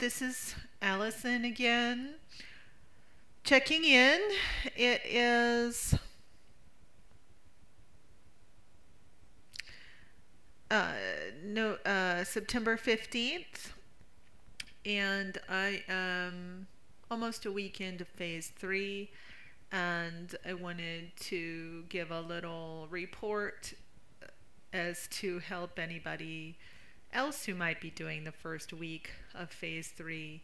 this is Allison again, checking in. It is uh, no September 15th, and I am almost a week into phase 3, and I wanted to give a little report as to help anybody else who might be doing the first week of phase 3.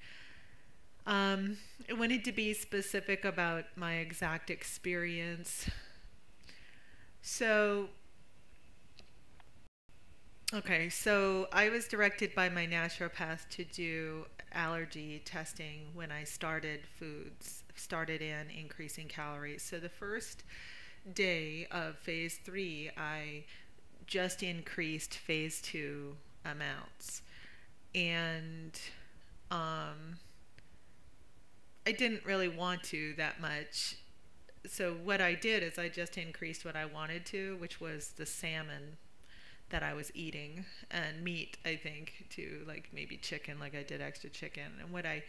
I wanted to be specific about my exact experience. So, so I was directed by my naturopath to do allergy testing when I started in increasing calories. So the first day of phase 3, I just increased phase 2 amounts. And I didn't really want to that much. So what I did is I just increased what I wanted to, which was the salmon that I was eating, and meat, I think, to like maybe chicken, like I did extra chicken. And what I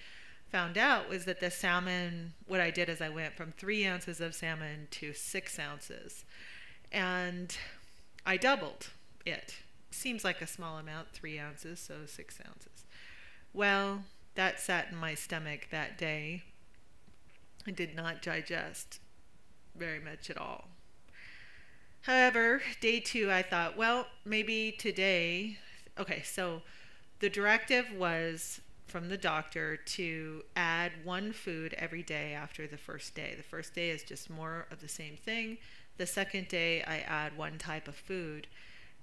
found out was that the salmon, what I did is I went from 3 ounces of salmon to 6 ounces. And I doubled it. Seems like a small amount, 3 ounces, so 6 ounces. Well, that sat in my stomach that day. I did not digest very much at all. However, day 2, I thought, well, maybe today. Okay, so the directive was from the doctor to add one food every day after the first day. The first day is just more of the same thing. The second day, I add one type of food.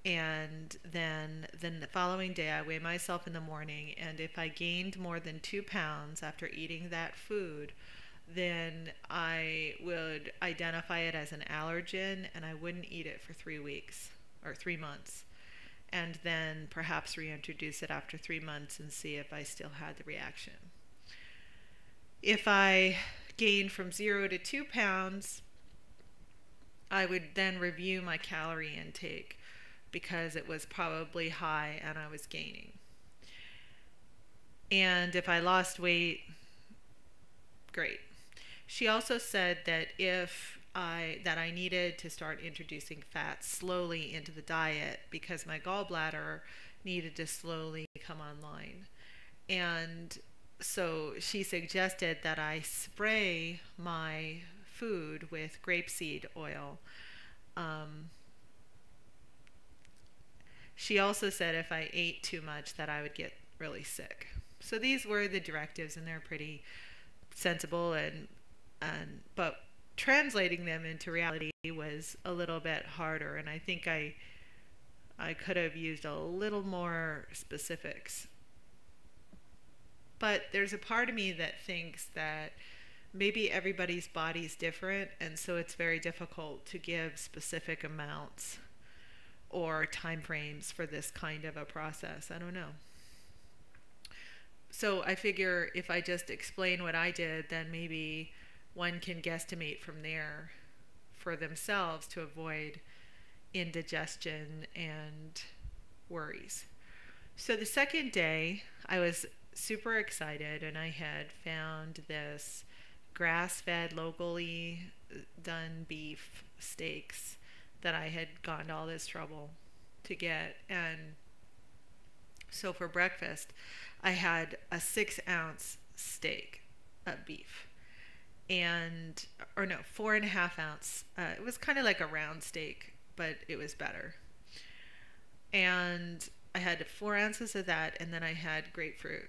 And then the following day, I weigh myself in the morning. And if I gained more than 2 pounds after eating that food, then I would identify it as an allergen and I wouldn't eat it for 3 weeks or 3 months. And then perhaps reintroduce it after 3 months and see if I still had the reaction. If I gained from 0 to 2 pounds, I would then review my calorie intake because it was probably high and I was gaining. And if I lost weight, great. She also said that I needed to start introducing fat slowly into the diet because my gallbladder needed to slowly come online. And so she suggested that I spray my food with grapeseed oil. She also said if I ate too much that I would get really sick. So these were the directives, and they're pretty sensible, but translating them into reality was a little bit harder, and I think I could have used a little more specifics. But there's a part of me that thinks that maybe everybody's body's different, and so it's very difficult to give specific amounts or time frames for this kind of a process. I don't know. So I figure if I just explain what I did, then maybe one can guesstimate from there for themselves to avoid indigestion and worries. So the second day, I was super excited, and I had found this grass-fed, locally done beef steaks that I had gone to all this trouble to get. And so for breakfast, I had a 6-ounce steak of beef, and, or no, 4.5 ounce. It was kind of like a round steak, but it was better. And I had 4 ounces of that, and then I had grapefruit.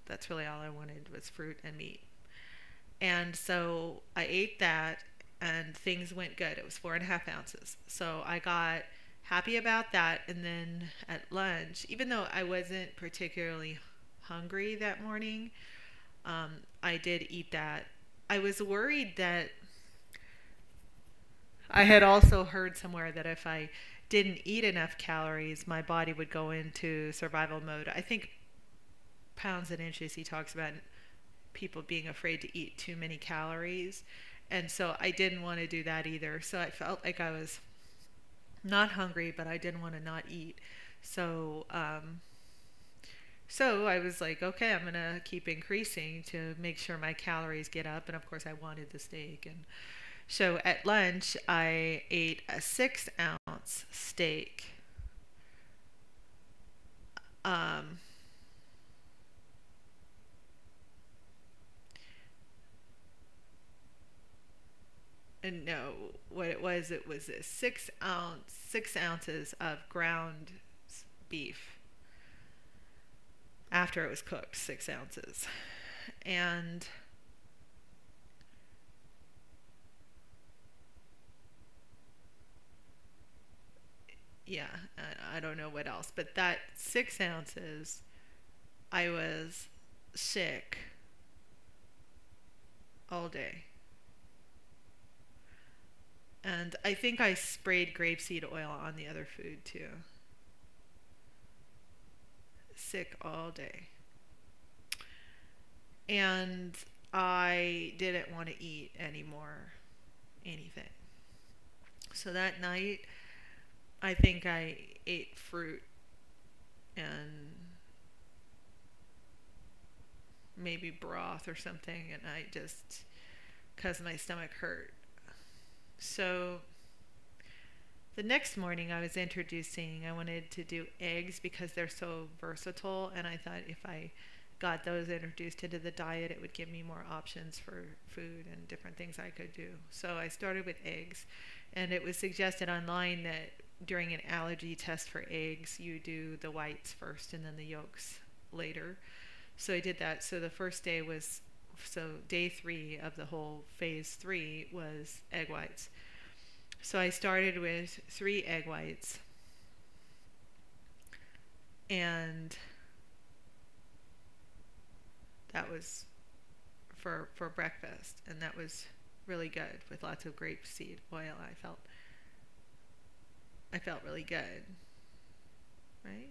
That's really all I wanted, was fruit and meat. And so I ate that, and things went good. It was 4.5 ounces. So I got happy about that. And then at lunch, even though I wasn't particularly hungry that morning, I did eat that. I was worried that I had also heard somewhere that if I didn't eat enough calories, my body would go into survival mode. I think Pounds and Inches, he talks about people being afraid to eat too many calories. And so I didn't want to do that either. So I felt like I was not hungry, but I didn't want to not eat. So So I was like, okay, I'm gonna keep increasing to make sure my calories get up. And of course, I wanted the steak. And so at lunch, I ate a 6 ounce steak. Um, and no, what it was a 6 ounces of ground beef after it was cooked, 6 ounces. And yeah, I don't know what else, but that 6 ounces, I was sick all day. And I think I sprayed grapeseed oil on the other food too. Sick all day. And I didn't want to eat anymore anything. So that night, I think I ate fruit and maybe broth or something, and I just, because my stomach hurt. So the next morning I was introducing, I wanted to do eggs because they're so versatile, and I thought if I got those introduced into the diet, it would give me more options for food and different things I could do. So I started with eggs, and it was suggested online that during an allergy test for eggs, you do the whites first and then the yolks later. So I did that. So the first day was, so day 3 of the whole phase 3 was egg whites. So I started with 3 egg whites, and that was for breakfast, and that was really good with lots of grapeseed oil. I felt really good, right?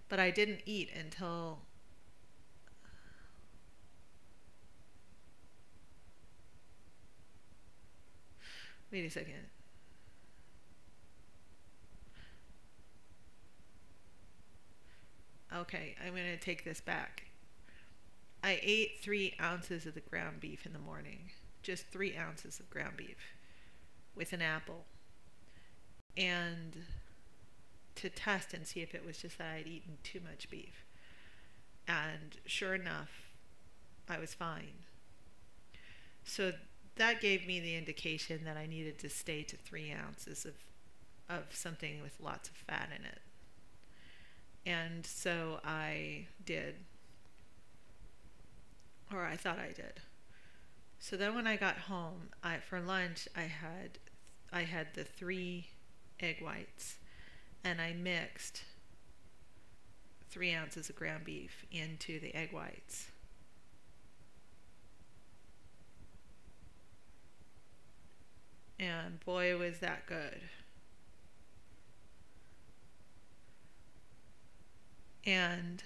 But I didn't eat until, wait a second. Okay, I'm going to take this back. I ate 3 ounces of the ground beef in the morning. Just 3 ounces of ground beef with an apple. And to test and see if it was just that I'd eaten too much beef. And sure enough, I was fine. So that gave me the indication that I needed to stay to 3 ounces of something with lots of fat in it. And so I did, or I thought I did. So then when I got home, for lunch I had the 3 egg whites, and I mixed 3 ounces of ground beef into the egg whites. And boy, was that good. And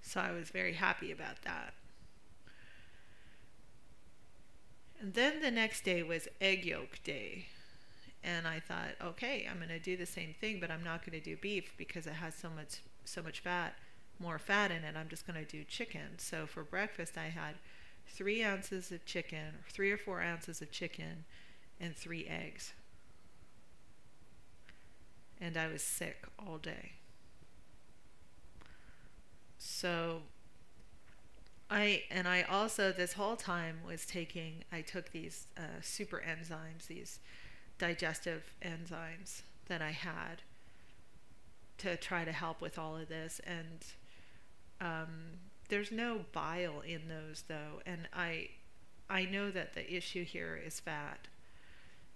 so I was very happy about that. And then the next day was egg yolk day. And I thought, okay, I'm going to do the same thing, but I'm not going to do beef because it has so much fat, more fat in it. I'm just going to do chicken. So for breakfast, I had 3 ounces of chicken, 3 or 4 ounces of chicken, and 3 eggs. And I was sick all day. So I also this whole time was I took these super enzymes, these digestive enzymes that I had to try to help with all of this. And there's no bile in those though, and I know that the issue here is fat.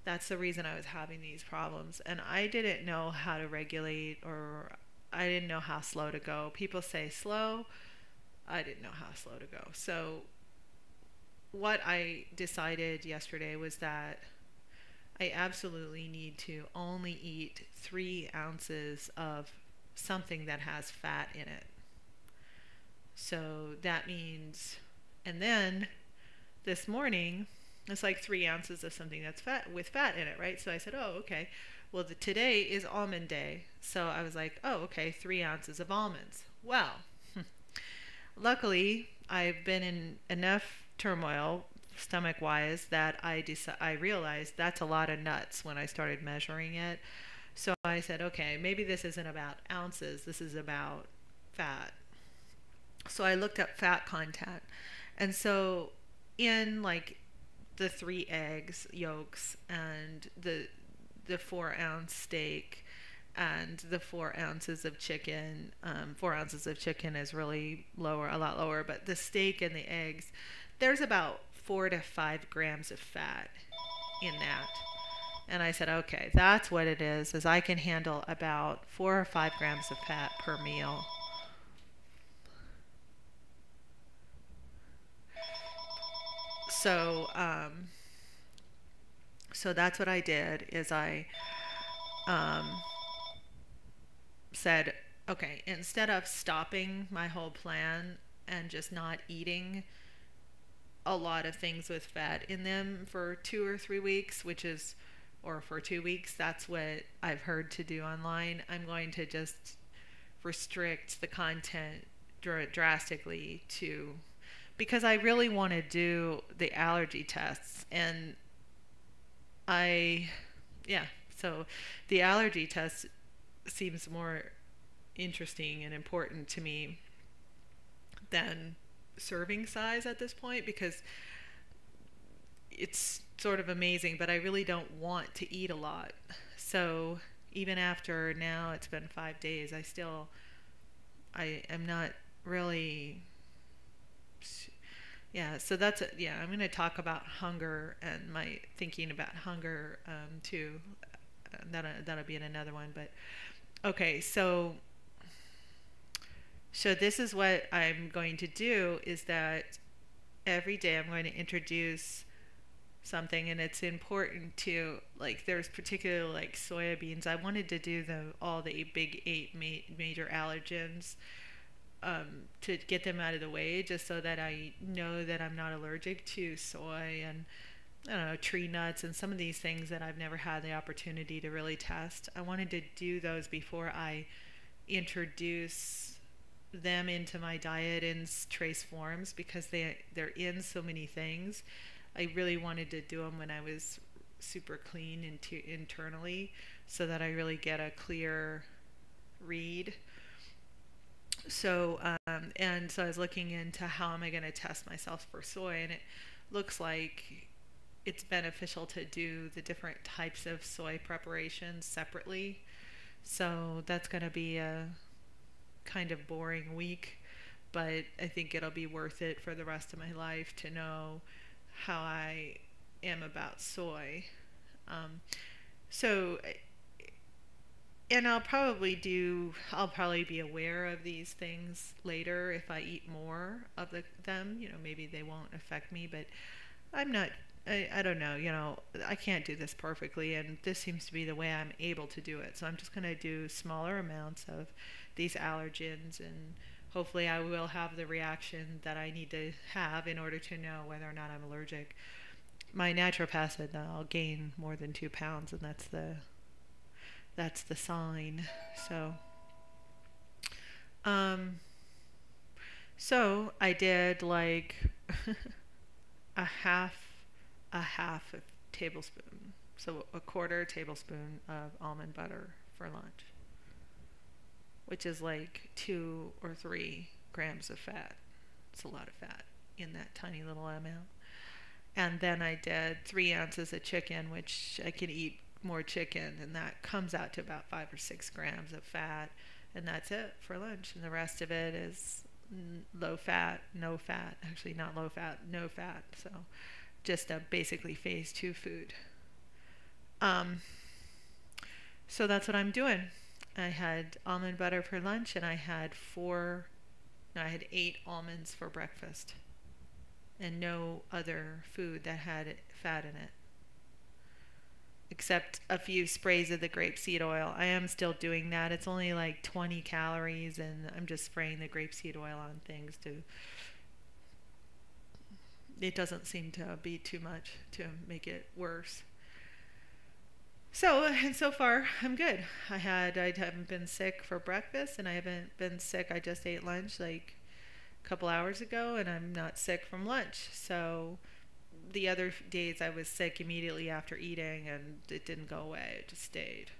That's the reason I was having these problems, and I didn't know how to regulate, or I didn't know how slow to go. People say slow. I didn't know how slow to go. So what I decided yesterday was that I absolutely need to only eat 3 ounces of something that has fat in it. So that means, and then this morning It's like 3 ounces of something that's fat with fat in it, right? So I said, oh, okay. Well, today is almond day. So I was like, oh, okay, 3 ounces of almonds. Well, luckily, I've been in enough turmoil stomach wise that I realized that's a lot of nuts when I started measuring it. So I said, okay, maybe this isn't about ounces, this is about fat. So I looked up fat content. And so in like the 3 eggs yolks and the 4 ounce steak and the 4 ounces of chicken. 4 ounces of chicken is really lower, a lot lower, but the steak and the eggs, there's about 4 to 5 grams of fat in that. And I said, okay, that's what it is I can handle about 4 or 5 grams of fat per meal. So, so that's what I did is um, said, okay, instead of stopping my whole plan and just not eating a lot of things with fat in them for 2 or 3 weeks, which is, or for 2 weeks, that's what I've heard to do online. I'm going to just restrict the content drastically to, because I really want to do the allergy tests. And I, yeah, so the allergy test seems more interesting and important to me than serving size at this point, because it's sort of amazing, but I really don't want to eat a lot. So even after now it's been 5 days, I am not really, yeah, so that's it. Yeah, I'm going to talk about hunger and my thinking about hunger too. That'll be in another one, but okay, so this is what I'm going to do, is that every day I'm going to introduce something, and it's important to, like, there's particularly like soybeans. I wanted to do all the big eight major allergens to get them out of the way, just so that I know that I'm not allergic to soy and, I don't know, tree nuts and some of these things that I've never had the opportunity to really test. I wanted to do those before I introduce them into my diet in trace forms, because they're in so many things. I really wanted to do them when I was super clean internally, so that I really get a clear read. So and so I was looking into how am I going to test myself for soy, and it looks like it's beneficial to do the different types of soy preparations separately. So that's going to be a kind of boring week, but I think it'll be worth it for the rest of my life to know how I am about soy. Um, so, and I'll probably be aware of these things later if I eat more of them. You know, maybe they won't affect me, but I'm not, I don't know, I can't do this perfectly, and this seems to be the way I'm able to do it. So I'm just going to do smaller amounts of these allergens, and hopefully I will have the reaction that I need to have in order to know whether or not I'm allergic. My naturopath said that I'll gain more than 2 pounds, and that's the sign. So, so I did like a half a tablespoon, so a quarter tablespoon of almond butter for lunch, which is like 2 or 3 grams of fat. It's a lot of fat in that tiny little amount. And then I did 3 ounces of chicken, which I can eat more chicken, and that comes out to about 5 or 6 grams of fat, and that's it for lunch. And the rest of it is low fat, no fat. Actually, not low fat, no fat. So just a basically phase 2 food. So that's what I'm doing. I had almond butter for lunch, and I had 8 almonds for breakfast, and no other food that had fat in it, except a few sprays of the grapeseed oil. I am still doing that. It's only like 20 calories, and I'm just spraying the grapeseed oil on things to it doesn't seem to be too much to make it worse. So far I'm good. I haven't been sick for breakfast, and I haven't been sick. I just ate lunch like a couple hours ago, and I'm not sick from lunch. So the other days I was sick immediately after eating, and it didn't go away. It just stayed.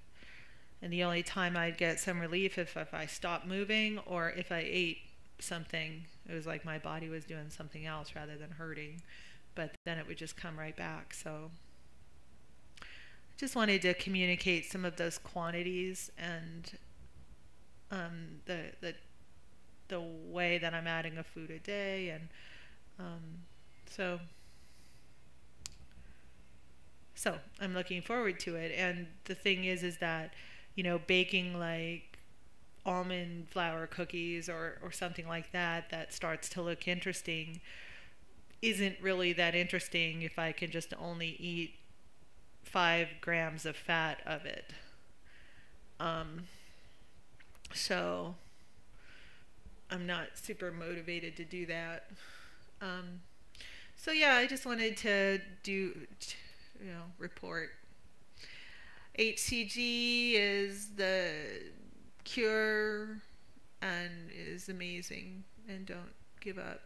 And the only time I'd get some relief if I stopped moving or if I ate something. It was like my body was doing something else rather than hurting. But then it would just come right back. So I just wanted to communicate some of those quantities and the way that I'm adding a food a day, and um, so so I'm looking forward to it. And the thing is that baking like almond flour cookies or something like that that starts to look interesting isn't really that interesting if I can just only eat 5 grams of fat of it. Um, so I'm not super motivated to do that. Um, so yeah, I just wanted to report. HCG is the cure and is amazing, and don't give up.